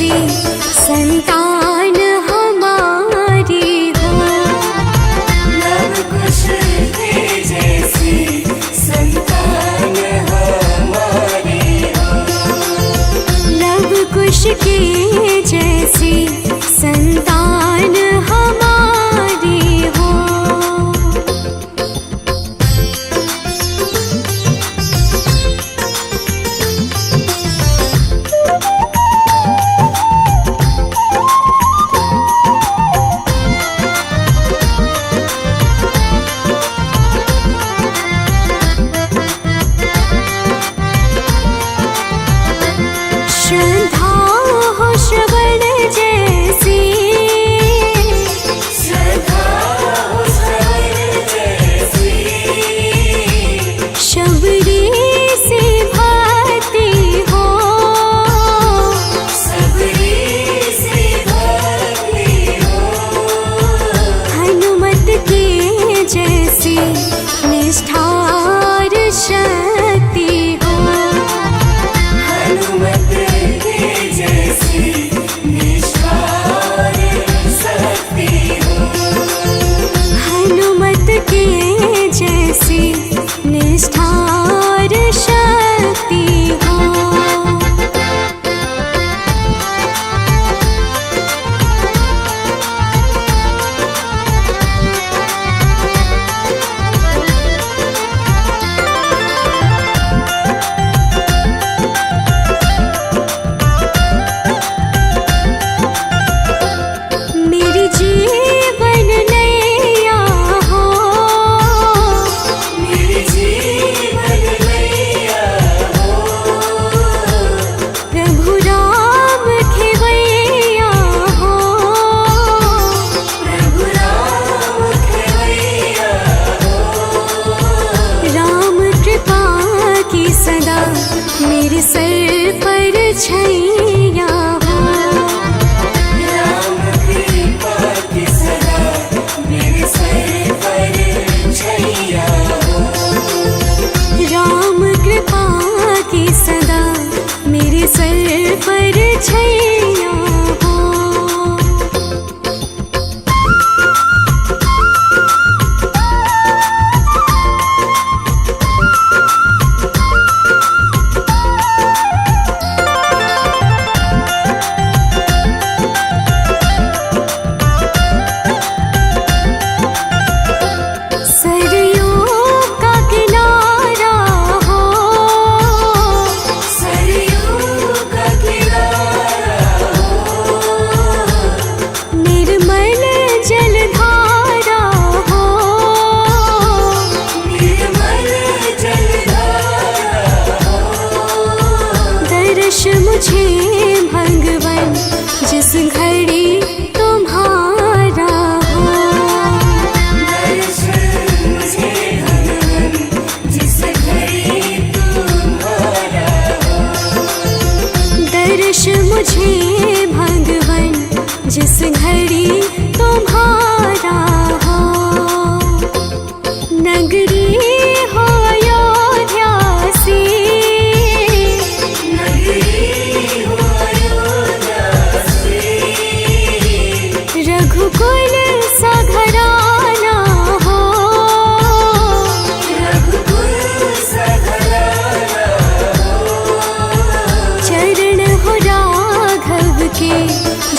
जैसी संतान हमारी हो। लव कुश के जैसी संतान हमारी हो। लव कुश के जैसी संतान हमारी हो। श्रद्धा हो श्रवण जैसी, श्रद्धा हो श्रवण जैसी। शबरी से भक्ति हो। सबरी से भक्ति हो। हनुमत के जैसी निष्ठार शक्ति हो। हनुमत के जैसी निष्ठार शक्ति हो। हनुमत के जैसी निष्ठार शक्ति हो। मेरी जीवन नैया हो। मेरी जीवन नैया हो। प्रभु राम खेवैया हो। प्रभु राम खेवैया हो। राम कृपा की सदा मेरे सर पर छैया हो। राम कृपा की सदा मेरे सर पर छैया हो। राम कृपा की सदा मेरे सर पर छैया हो। सरयों का किनारा हो। सरयू का किनारा हो। निर्मल जलधारा हो। निर्मल जलधारा हो। दर्श मुझे भगवन जिस घड़ी तुम्हारा हो। दर्शन मुझे भगवन जिस घड़ी तुम्हारा हो। दर्श मुझे भगवन जिस घड़ी तुम्हारा हो। नगरी हो अयोध्या सी, नगरी हो अयोध्या से। रघुकुल सा घराना हो। रघुकुल सा घराना हो। चरण हो राघव के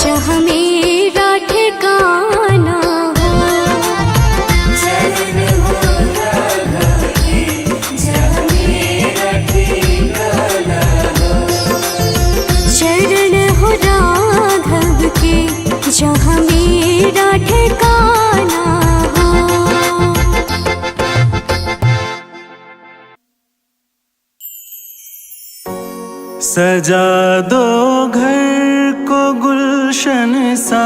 जहाँ मेरा ठिकाना हो। चरण हो राघव के जहाँ मेरा ठिकाना हो। चरण हो राघव के जहाँ मेरा ठिकाना हो। सजा दो घर को गुलशन सा,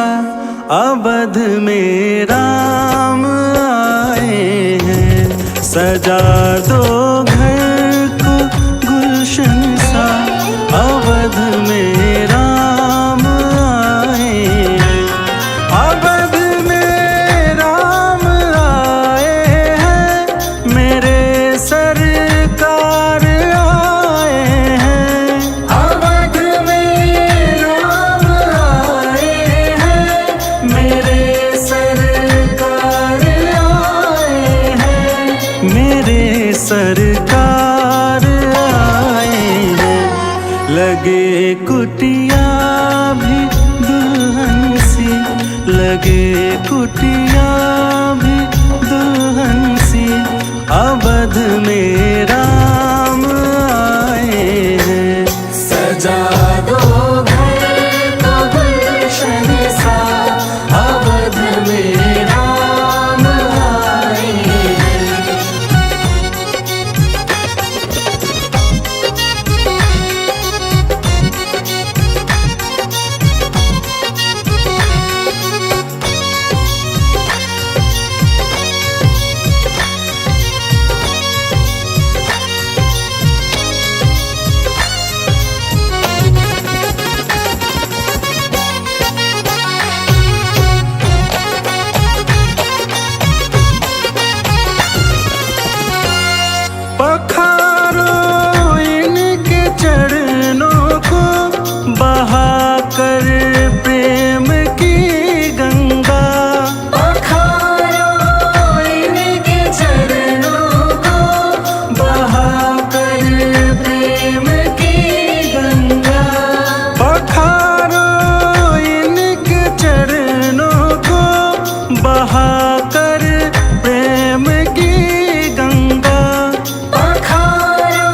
अवध में राम आए हैं। सजा दो घर को गुलशन सा, अवध में राम आए हैं। अवध में राम आए हैं, मेरे सरकार आए हैं। अवध में राम कुटिया भी दुल्हन सी अवध में राम आए हैं। सजा दो घर को गुलशन सा, अवध में राम आए हैं। पखारो इनके चरणों को बहाकर प्रेम की गंगा। पखारो इनके चरणों को बहाकर प्रेम की गंगा। पखारो इनके चरणों को बहाकर प्रेम की गंगा। पखारो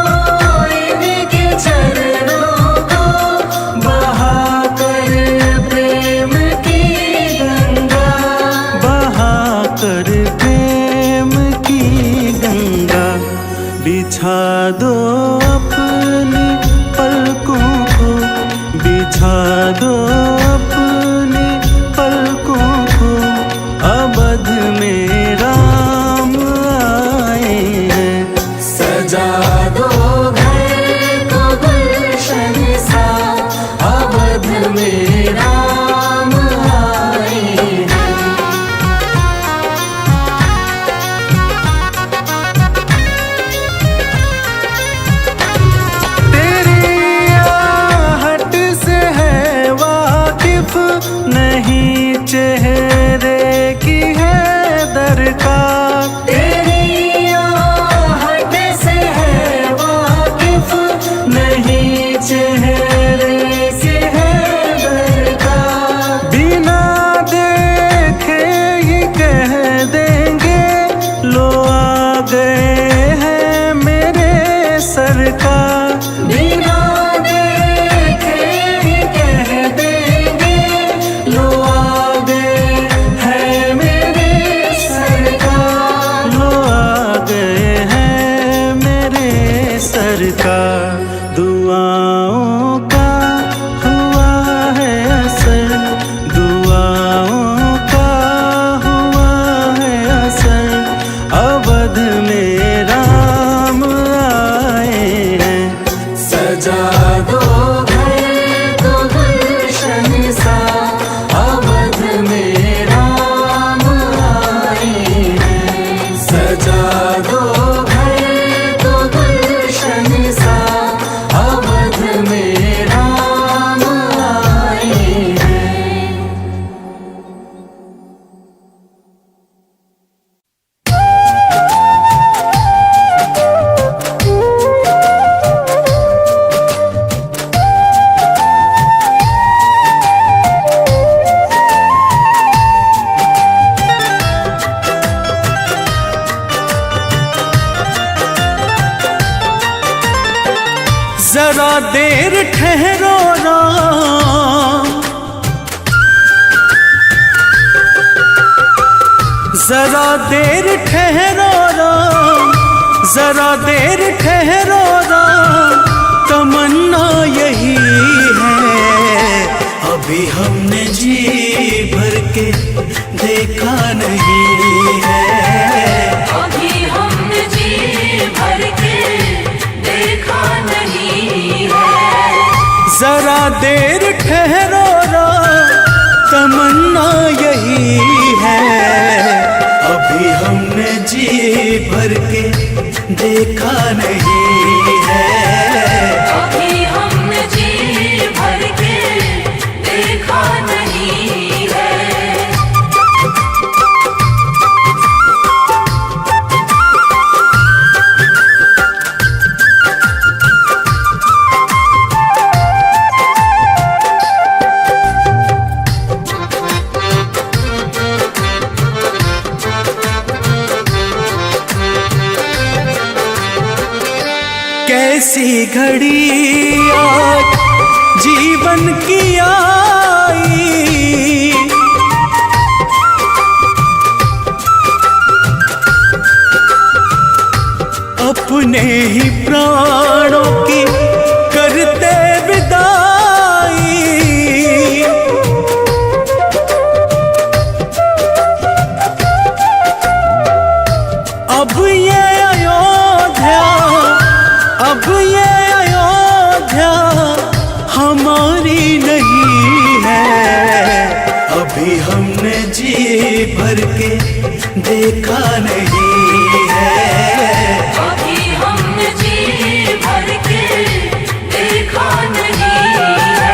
इनके चरणों को बहाकर प्रेम की गंगा। बहाकर प्रेम की गंगा। बिछा दो अपनी पलकों को, बिछा दो अपनी पलकों को, अवध में राम आए हैं। सजा दो घर को गुलशन सा, अवध में राम आए हैं। तेरी आहट से है वाकिफ नहीं चेहरे की है दरकार। तेरी आहट से है वाकिफ, नहीं चेहरे की है दरकार। बिना देखे ही कह देंगे लो आ गए हैं मेरे सरकार। बिना देखे ही कह देंगे लो आ गए हैं मेरे सरकार। लो आ गए हैं मेरे सरकार। दुआओं का हुआ है असर, दुआओं का हुआ है असर, अवध में राम आए हैं। सजा दो घर को गुलशन सा, अवध में राम आए हैं। सजा दो घर को गुलशन सा, अवध में राम आए हैं। जरा देर ठहरो राम, जरा देर ठहरो राम, जरा देर ठहरो राम, तमन्ना यही है अभी हमने जी भर के देखा नहीं है। अभी हमने जी भर के देखा नहीं है। जरा देर ठहरो राम, तमन्ना यही है अभी हमने जी भर के देखा नहीं है। अभी हमने जी भर के देखा नहीं है। ऐसी घड़ी आज जीवन की आई, अपने ही प्राणों की करते विदाई। अब ये अयोध्या, अब ये अयोध्या हमारी नहीं है। अभी हमने जी भर के देखा नहीं है, अभी हमने जी भर के देखा नहीं है।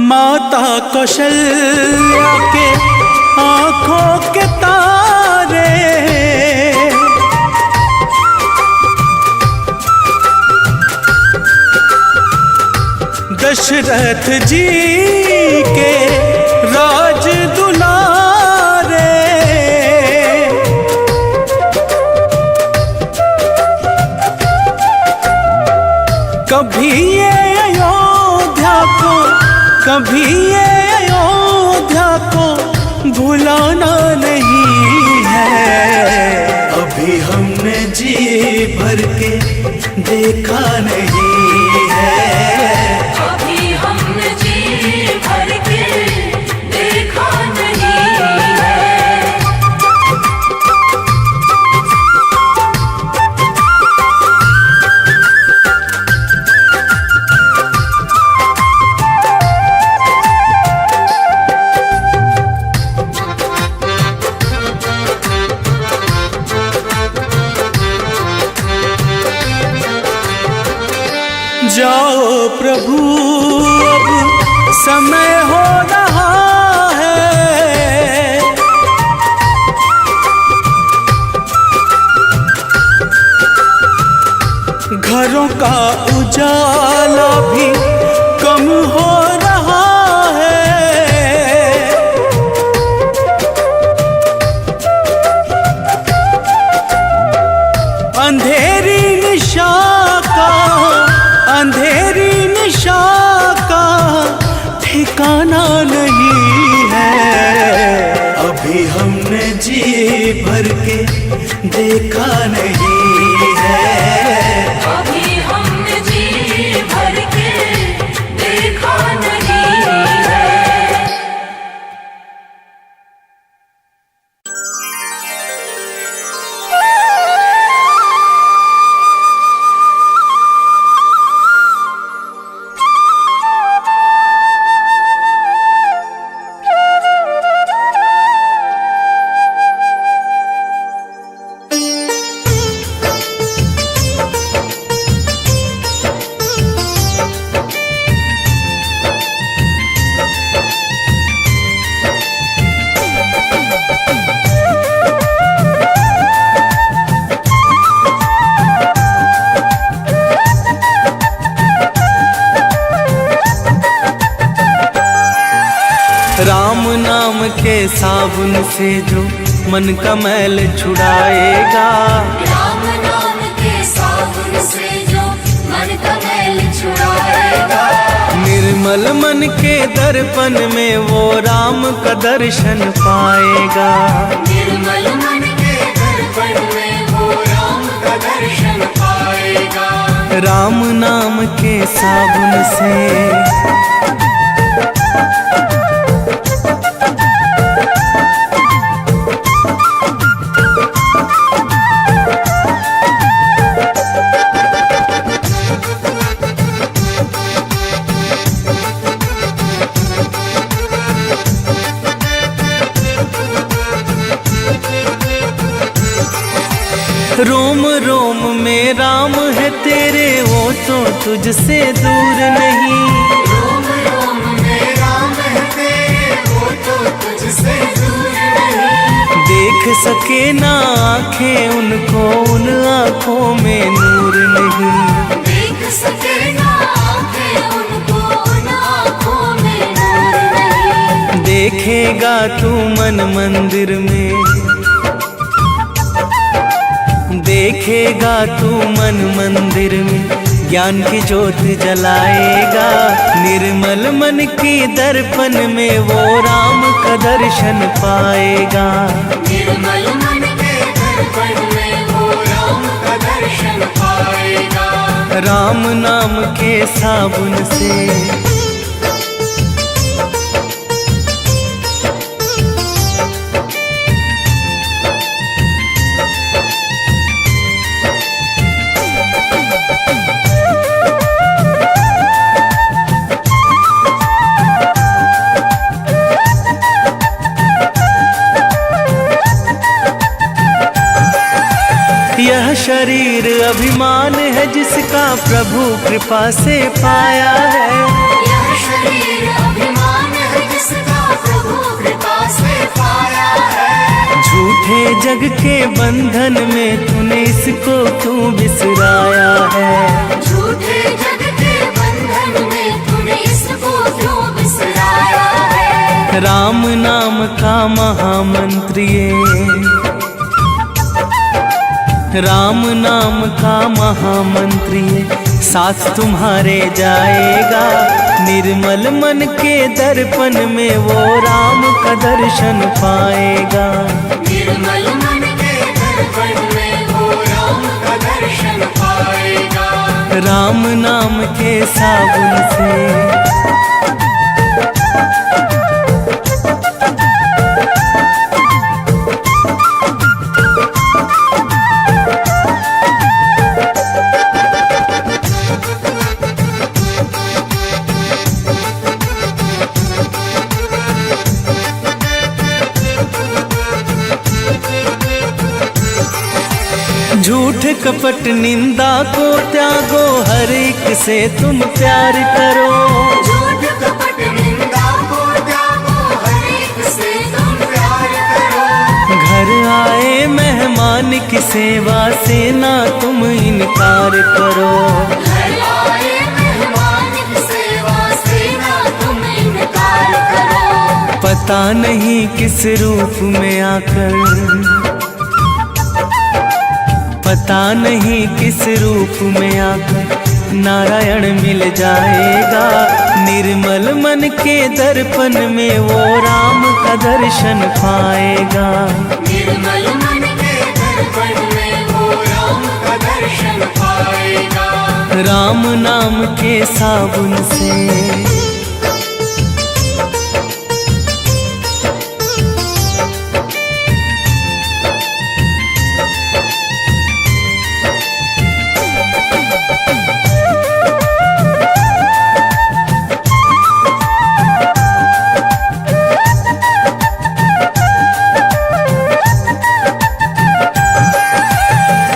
माता कौशल्या के आंखों के तारे, दशरथ जी के राज दुलारे, कभी ये अयोध्या को, कभी ये अयोध्या को भुलाना नहीं है। अभी हमने जी भर के देखा नहीं है, अभी हमने जी भर के देखा नहीं है। जाओ प्रभु अब समय हो रहा है, घरों का उजाला भी कम हो रहा है। अंधेरी निशा का, अंधेरी निशा का ठिकाना नहीं है। अभी हमने जी भर के देखा नहीं है, अभी हमने जी भर के देखा नहीं है। राम नाम के साबुन से जो मन का मैल छुड़ाएगा, राम नाम के साबुन से जो मन का मैल छुड़ाएगा, निर्मल मन के दर्पण में वो राम का दर्शन पाएगा। निर्मल मन के दर्पण में वो राम का दर्शन पाएगा। राम नाम के साबुन से रोम रोम में राम है तेरे, वो तो तुझसे दूर नहीं। रोम रोम में राम है तेरे, वो तो तुझसे दूर नहीं। देख सके ना आंखें उनको, उन आंखों में नूर नहीं। देख सके ना आंखें उनको, उन आंखों में नूर नहीं। देखेगा तू मन मंदिर में, देखेगा तू मन मंदिर में, ज्ञान की ज्योत जलाएगा। निर्मल मन के दर्पण में वो राम का दर्शन पाएगा। निर्मल मन के दर्पण में वो राम का दर्शन पाएगा। राम नाम के साबुन से यह शरीर अभिमान है जिसका प्रभु कृपा से पाया है। यह शरीर अभिमान है जिसका प्रभु कृपा से पाया है। झूठे जग के बंधन में तूने इसको क्यों बिसराया है। झूठे जग के बंधन में तूने इसको क्यों बिसराया है। राम नाम का महामंत्र ये, राम नाम का महामंत्र ये साथ तुम्हारे जाएगा। निर्मल मन के दर्पण में वो राम का दर्शन पाएगा। निर्मल मन के दर्पण में वो राम का दर्शन पाएगा। राम नाम के साबुन से झूठ कपट निंदा को त्यागो, हर एक से तुम प्यार करो। झूठ कपट निंदा को त्यागो, हर एक से तुम प्यार करो। घर आए मेहमान की सेवा से ना तुम इनकार करो। घर आए मेहमान की सेवा से ना तुम इनकार करो। पता नहीं किस रूप में आकर, पता नहीं किस रूप में आकर नारायण मिल जाएगा। निर्मल मन के दर्पण में वो राम का दर्शन पाएगा। निर्मल मन के दर्पण में वो राम का दर्शन पाएगा। राम नाम के साबुन से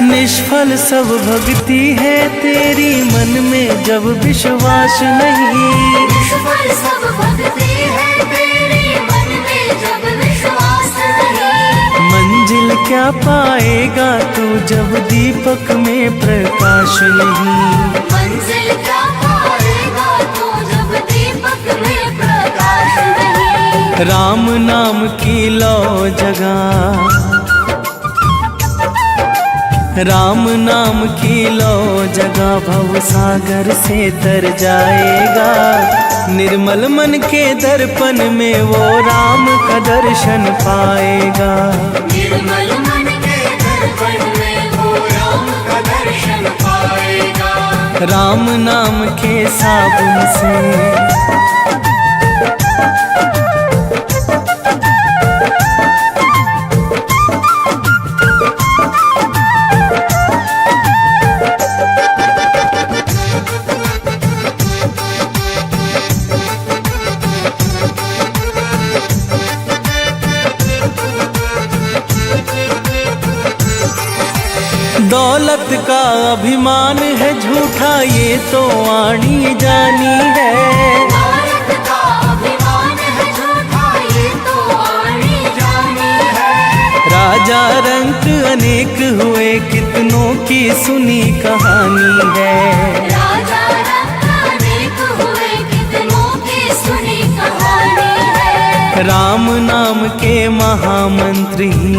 निष्फल सब भक्ति है तेरी, मन में जब विश्वास नहीं। निष्फल सब भक्ति है तेरी, मन में जब विश्वास नहीं। मंजिल क्या पाएगा तू जब दीपक में प्रकाश नहीं। मंजिल क्या पाएगा तू जब दीपक में प्रकाश नहीं। राम नाम की लो जगह, राम नाम की लो जगह भव सागर से तर जाएगा। निर्मल मन के दर्पण में वो राम का दर्शन पाएगा। निर्मल मन के दर्पण में वो राम का दर्शन पाएगा। राम नाम के साबुन से दौलत का अभिमान है झूठा ये तो आनी जानी है। दौलत का अभिमान है झूठा ये तो आनी जानी है। राजा अनेक हुए कितनों की सुनी कहानी है। राजा रंग अनेक हुए कितनों की सुनी कहानी है। राम नाम के महामंत्र ही,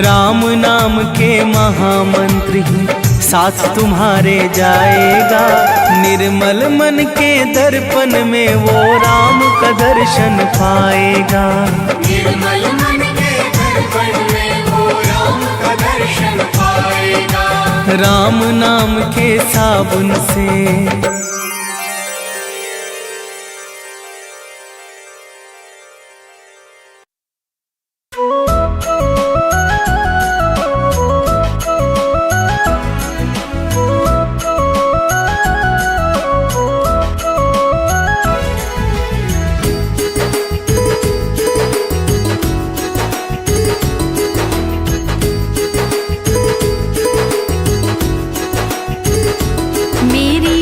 राम नाम के महामंत्र ही साथ तुम्हारे जाएगा। निर्मल मन के दर्पण में वो राम का दर्शन पाएगा। निर्मल मन के दर्पण में वो राम का दर्शन पाएगा। राम नाम के साबुन से मेरे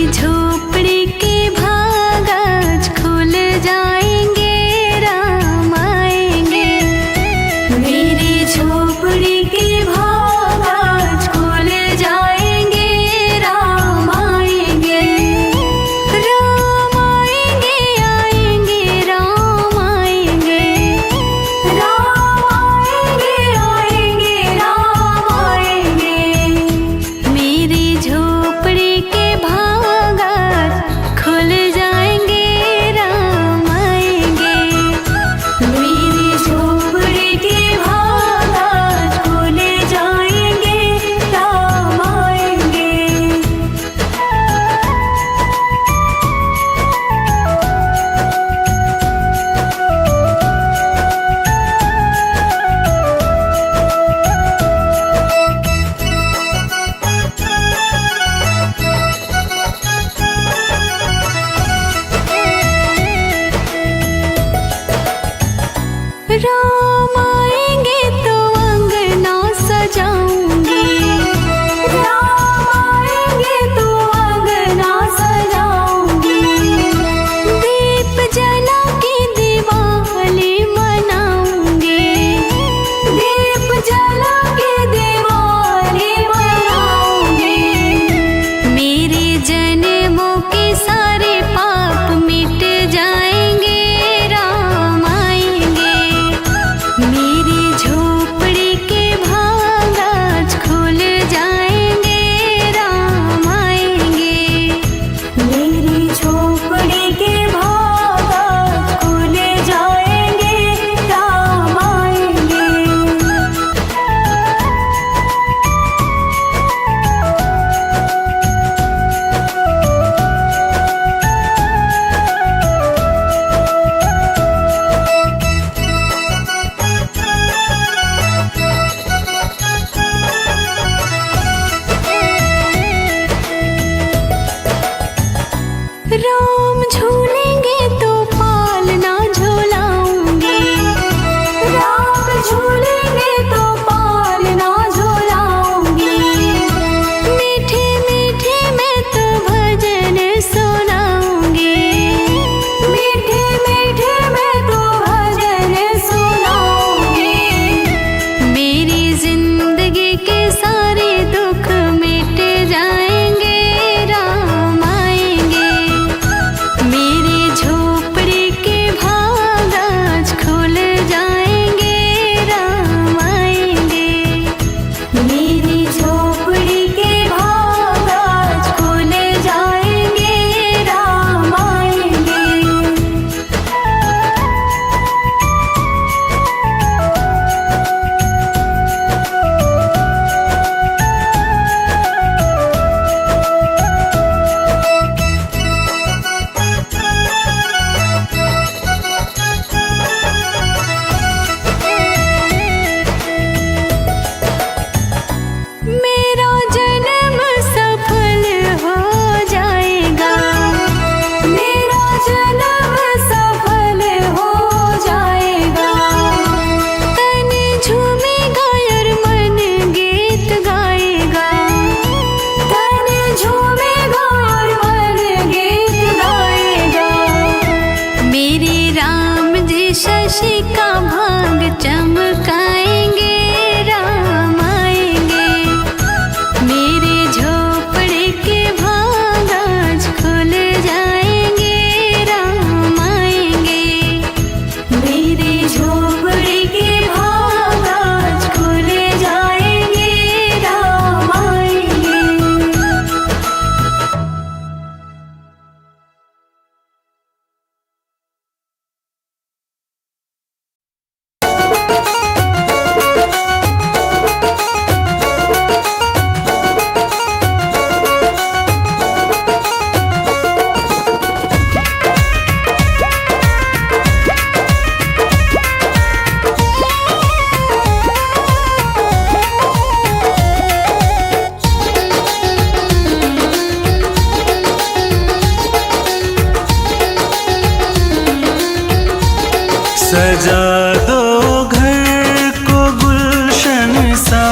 सजा दो घर को गुलशन सा,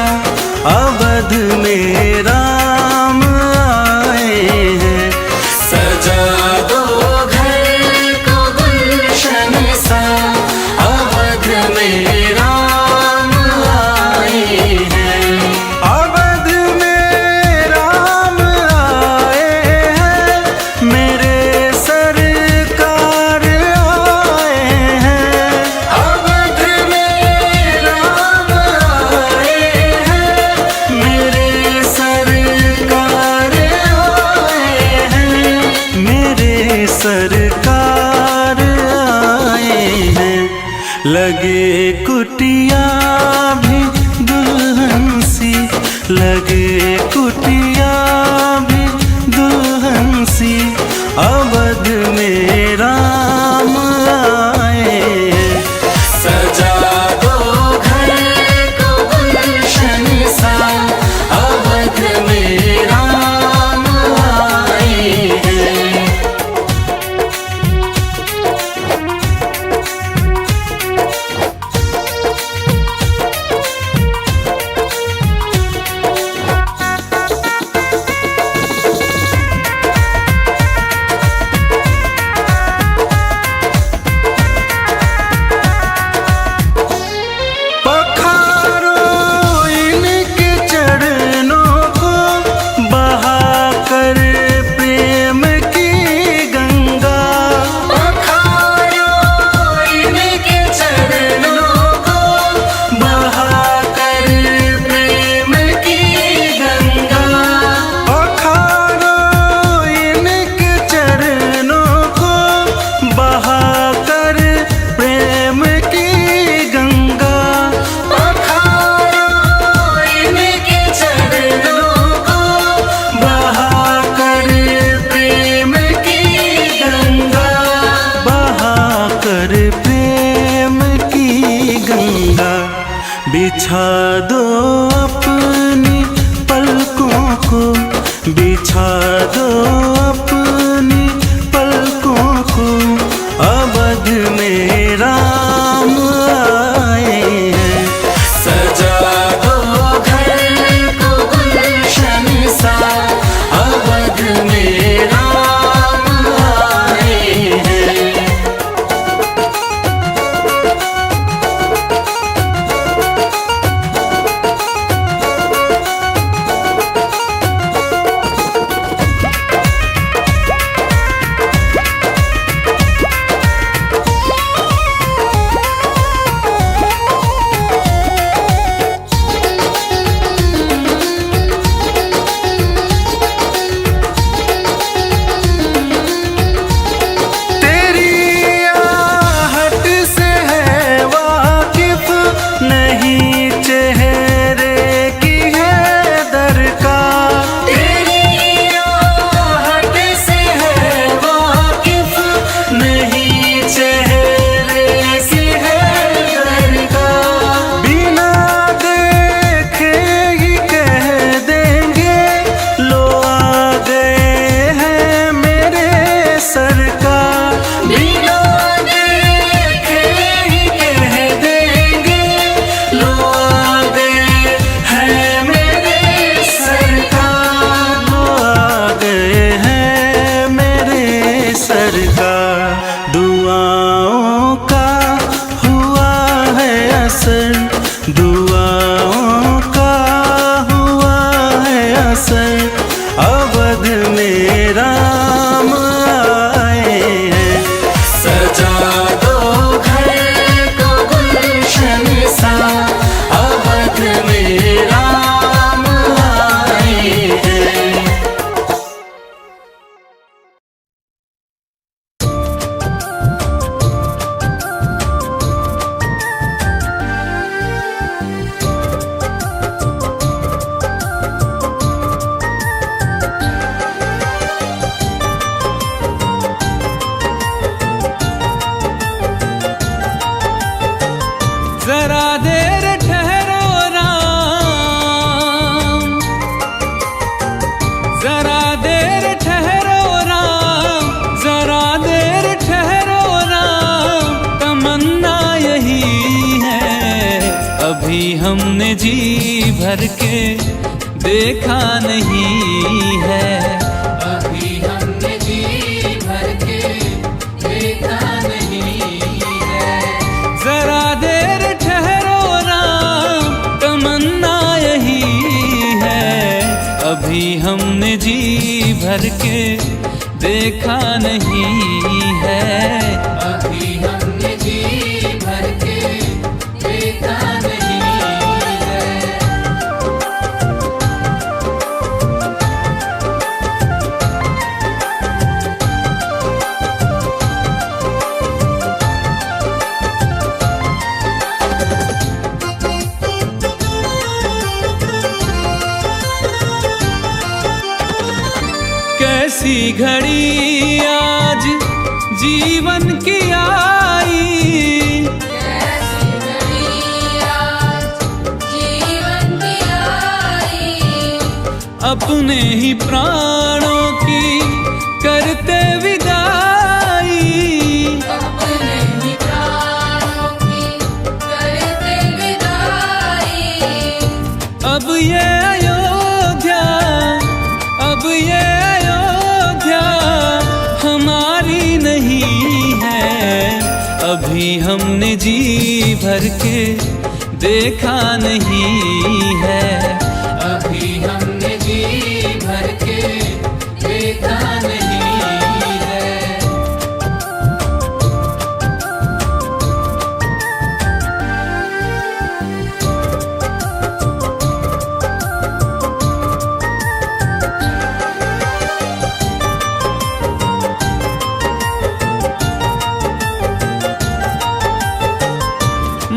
अवध में राम आए हैं। सजा दो घर को गुलशन सा, अवध में राम आए हैं। अवध में राम आए हैं, मेरे सरकार आए हैं। अवध में राम आए हैं, मेरे सरकार आए हैं, मेरे सरकार आए हैं। लगे कुटिया भी दुल्हन सी, लगे कुटिया भी दुल्हन सी, अवध में राम आए हैं। सजा दो घर को गुलशन सा, अवध में राम आए हैं। पखारो इनके चरणों को, बहाकर प्रेम की गंगा। पखारो इनके चरणों को, बहाकर प्रेम की गंगा। पखारो इनके चरणों को, बहाकर प्रेम की गंगा। पखारो इनके चरणों को, बहाकर प्रेम की गंगा। बहाकर प्रेम की गंगा। बिछा दो अपनी पलकों को, बिछा दो अपनी पलकों को, अवध में राम आए हैं। सजा दो घर को गुलशन सा, अवध में राम आए हैं। तेरी आहट से है वाकिफ, नहीं चेहरे की है दरकार। तेरी आहट से है वाकिफ, नहीं चेहरे की है दरकार। बिना देखे ही कह देंगे, लो आ गए हैं मेरे सरकार। बिना देखे ही कह देंगे, लो आ गए हैं मेरे सरकार। लो आ गए हैं मेरे सरकार। दुआओं का हुआ है असर, दुआओं का हुआ है असर, अवध में राम आए हैं। सजा दो घर को गुलशन सा, अवध में राम आए हैं। अभी हमने जी भर के देखा नहीं है। अभी हमने जी भर के देखा नहीं है। जरा देर ठहरो राम, तमन्ना यही है। अभी हमने जी भर के देखा नहीं है। अभी हमने जी भर के देखा नहीं है। कैसी घड़ी आज जीवन की आई, कैसी घड़ी आज जीवन की आई। अपने ही प्राणों की करते विदाई। अपने ही प्राणों की करते विदाई। अब ये अयोध्या, अब ये अयोध्या हमारी नहीं है। अभी हमने जी भर के देखा नहीं है। अभी हमने जी भर के देखा नहीं है।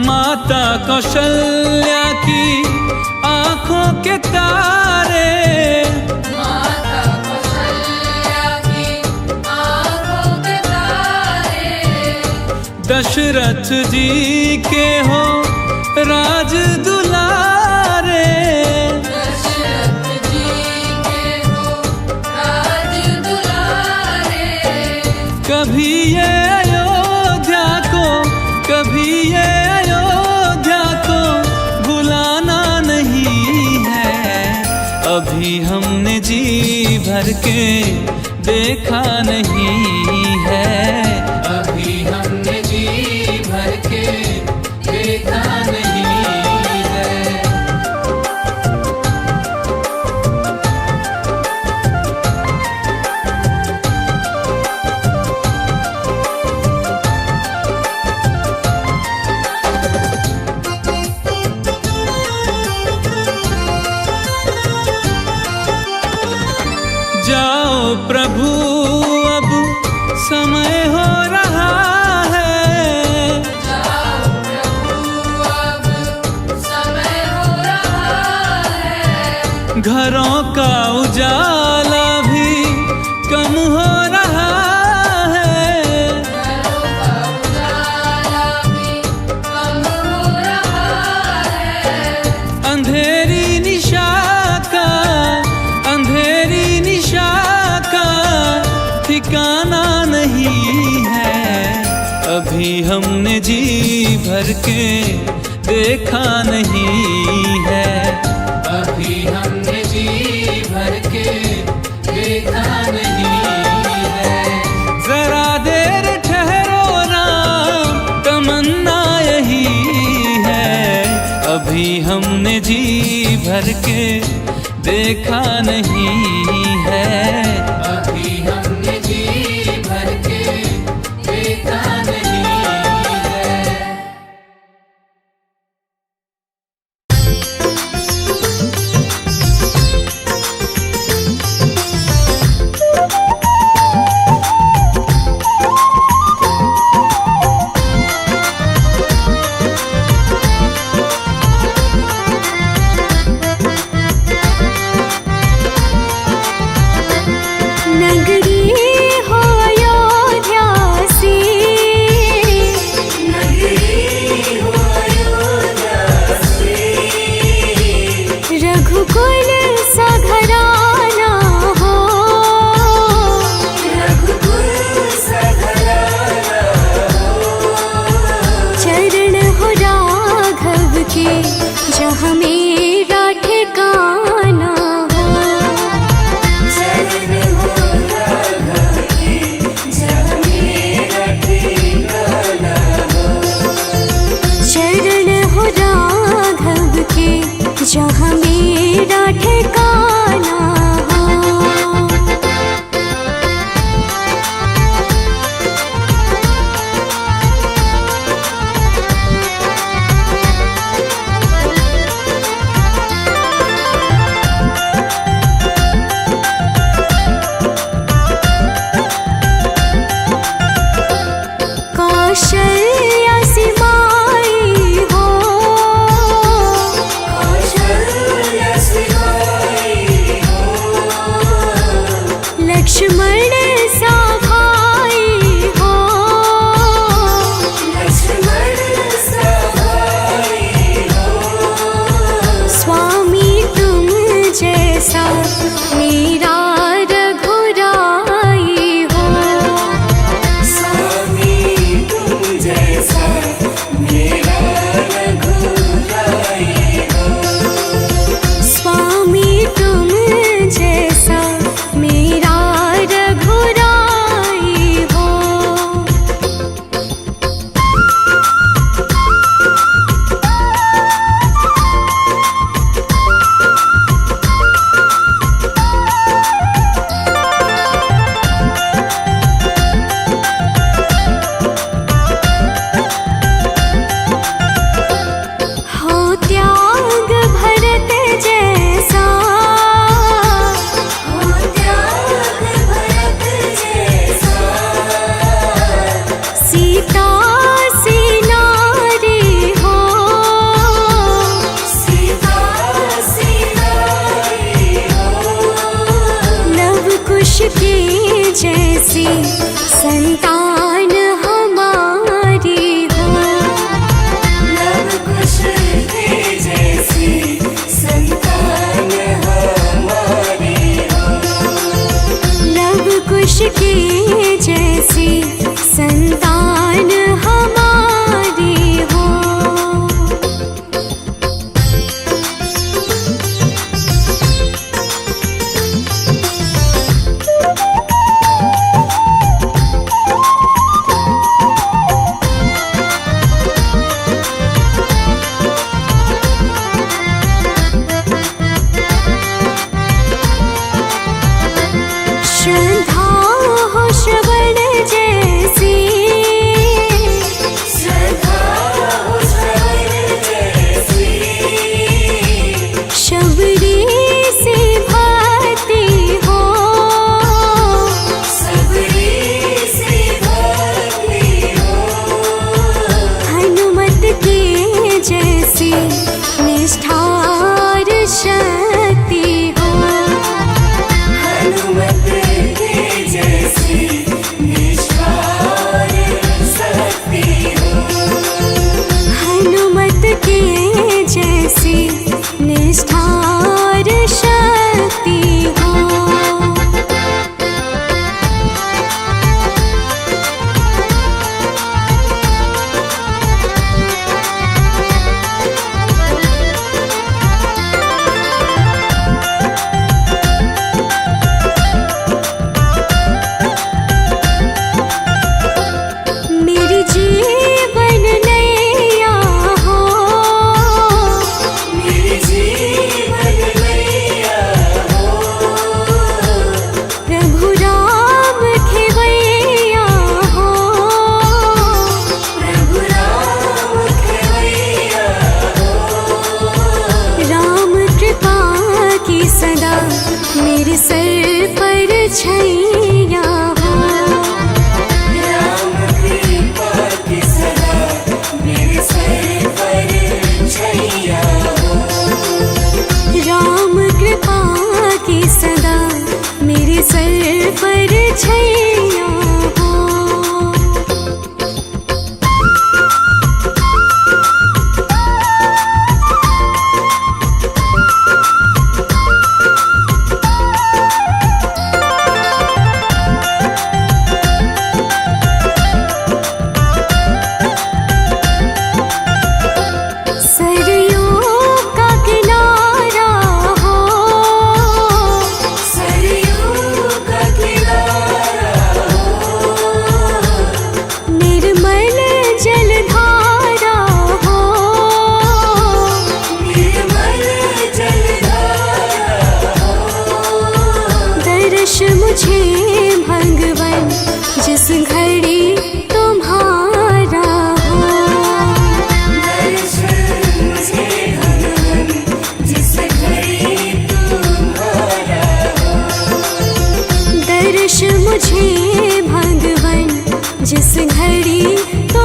माता कौशल्या की आंखों के तारे, माता कौशल्या की आंखों के तारे। दशरथ जी के हो राज दुलारे। दशरथ जी के हो राज दुलारे। कभी ये अयोध्या को, कभी ये अयोध्या को भुलाना नहीं है। अभी हमने जी भर के देखा नहीं है। अभी हमने जी भर के देखा नहीं है। जाओ प्रभु अब समय हो रहा है। जाओ प्रभु अब समय हो रहा है। घरों का उजाला भी कम हो रहा है। घरों का उजाला भी कम हो रहा है। अंधेरी निशा का, अंधेरी निशा का ठिकाना नहीं है। अभी हमने जी भर के देखा नहीं है। अभी हमने जी भर के देखा नहीं है। जरा देर ठहरो राम, तमन्ना यही है। अभी हमने जी भर के देखा नहीं है। अभी हमने जी भर के देखा नहीं है।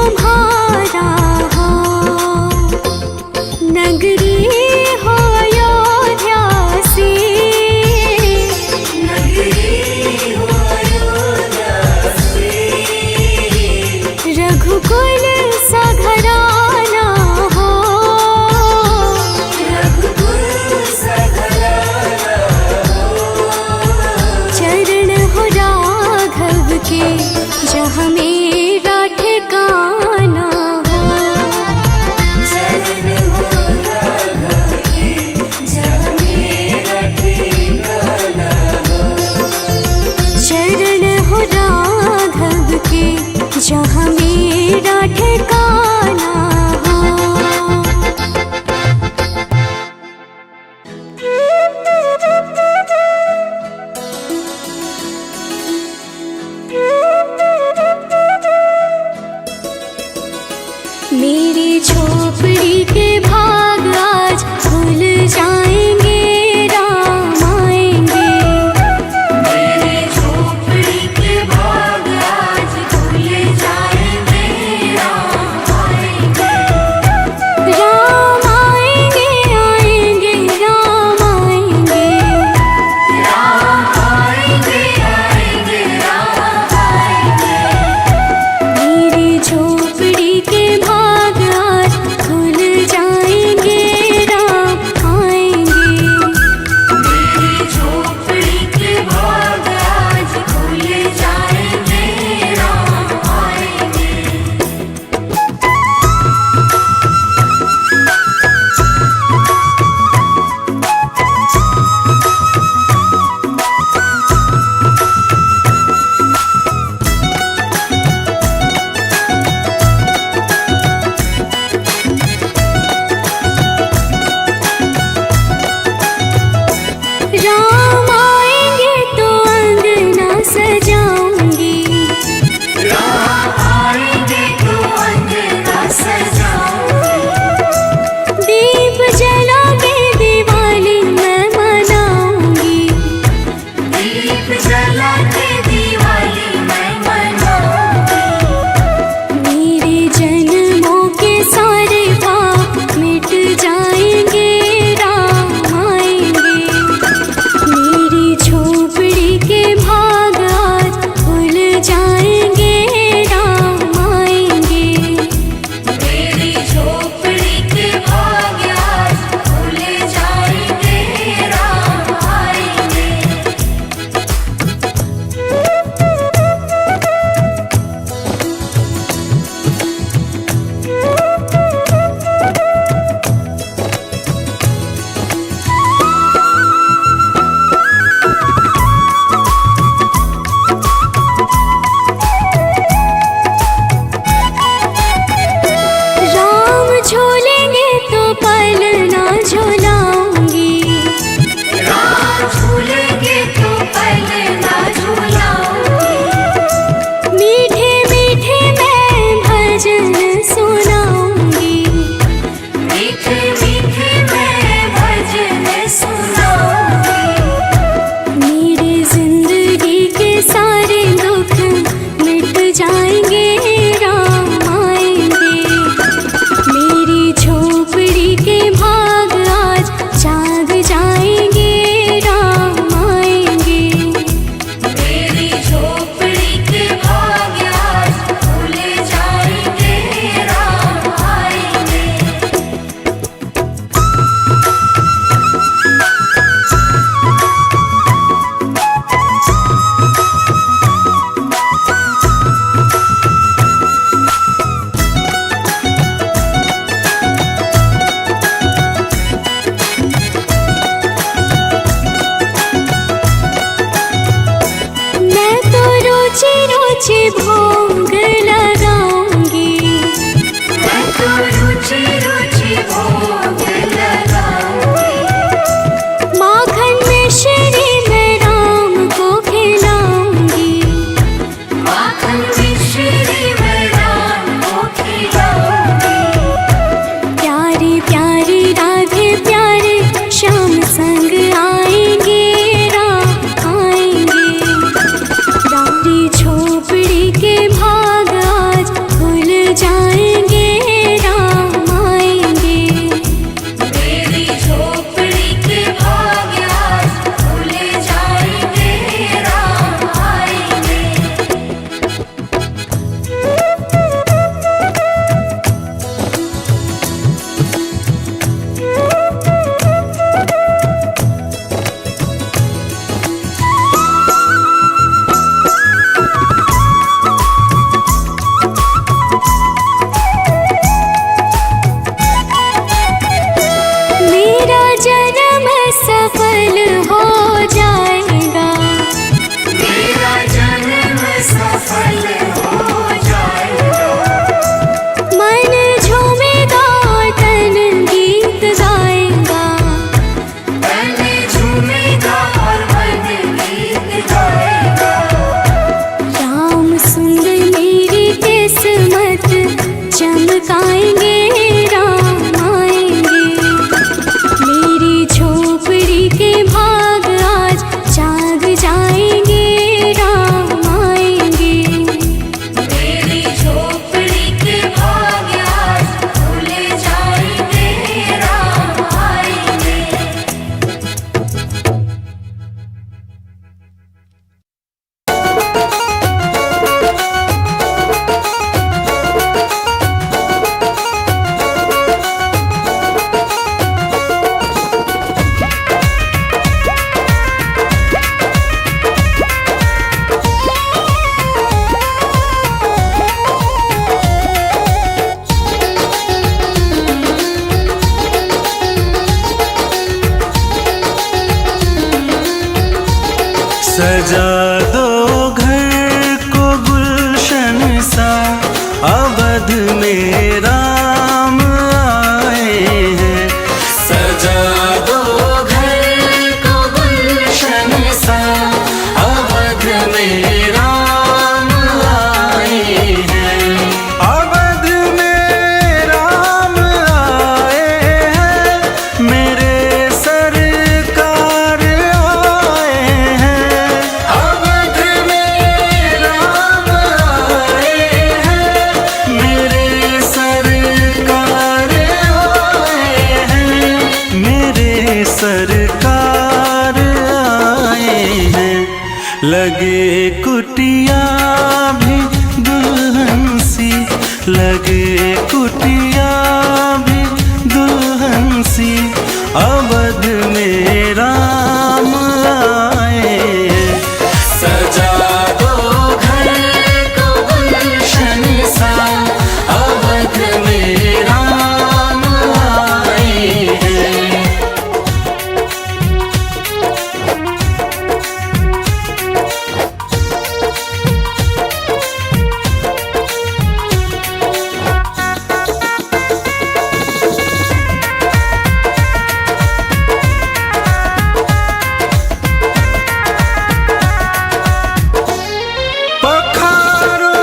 तुम्हारा हो। नगरी हो अयोध्या सी, रघुकुल सा घराना हो। चरण हो राघव के जहाँ मेरा ठिकाना हो। चरण हो राघव के जहाँ मेरा ठिकाना हो। मेरी झोपड़ी के भाग आज खुल जाएंगे, राम आएंगे। मेरी झोपड़ी के भाग आज खुल जाएंगे, राम आएंगे। राम आएंगे, आएंगे, राम आएंगे। राम आएंगे, आएंगे, राम आएंगे। मेरी झोपड़ी के भाग आज खुल जाएंगे, राम आएंगे। मेरी झोपड़ी के भाग आज खुल जाएंगे, राम आएंगे। राम आएंगे तो अंगना सजाऊंगी। राम आएंगे तो अंगना सजाऊंगी। दीप जलाके दिवाली मैं मनाऊंगी। दीप जला के दिवाली मैं मनाऊंगी। मेरे जन्मों के सारे पाप मिट जाएंगे, राम आएंगे। मेरी झोपड़ी के भाग आज खुल जाएंगे, राम आएंगे। मेरी झोपड़ी के भाग आज खुल जाएंगे, राम आएंगे। राम झूलेंगे तो पलना झूलाऊंगी। राम झूलेंगे तो पलना झूलाऊंगी। मीठे मीठे मैं भजन सुनाऊंगी। मीठे मीठे मैं भजन सुनाऊंगी। मेरी जिंदगी के सारे दुख मिट जाएंगे, राम आएंगे। मेरी झोपड़ी के भाग आज जाग जाएंगे, राम आएंगे। मेरी झोपड़ी के भाग आज खुल जाएंगे, राम आएंगे। मैं तो रोचे रोचे भोग लगाऊंगी। मैं तो रुचि रुचि भोग लगाऊंगी। माखन में श्री मैं राम को खिलाऊंगी। माखन मिश्री मैं राम को खिलाऊंगी। प्यारी प्यारी राधे प्यारे श्याम संग आएंगे, राम आएंगे। मेरी झोपड़ी के भाग आज खुल जा चमकाएंगे राम आएंगे। मेरी झोपड़ी के भाग आज जाग जाएंगे राम आएंगे। मेरी झोपड़ी के भाग आज खुल जाएंगे, राम आएंगे। सजा दो घर को गुलशन सा, अवध में राम आए हैं। सजा दो घर को गुलशन सा, अवध में राम आए हैं। अवध में राम आए हैं, मेरे सरकार आए हैं। अवध में राम आए हैं, मेरे सरकार आए हैं। मेरे सरकार आए हैं। लगे कुटिया भी दुल्हन सी, लगे कुटिया भी दुल्हन सी, अवध में राम आए हैं। सजा दो घर को गुलशन सा, अवध में राम आए हैं। पखारो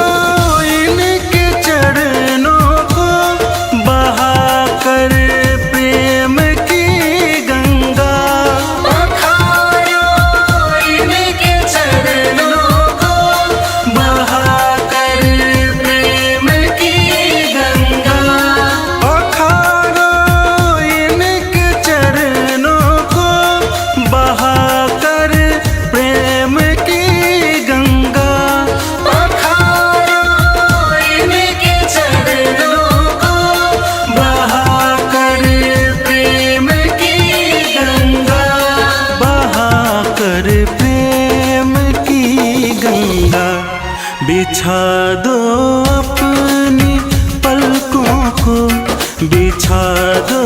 इनके चरणों को, बहाकर प्रेम की गंगा। पखारो इनके चरणों को, बहाकर प्रेम की गंगा। पखारो इनके चरणों को, बहाकर प्रेम की गंगा। पखारो इनके चरणों को, बहाकर प्रेम की गंगा। बहाकर प्रेम की गंगा। बिछा दो अपनी पलकों को, बिछा दो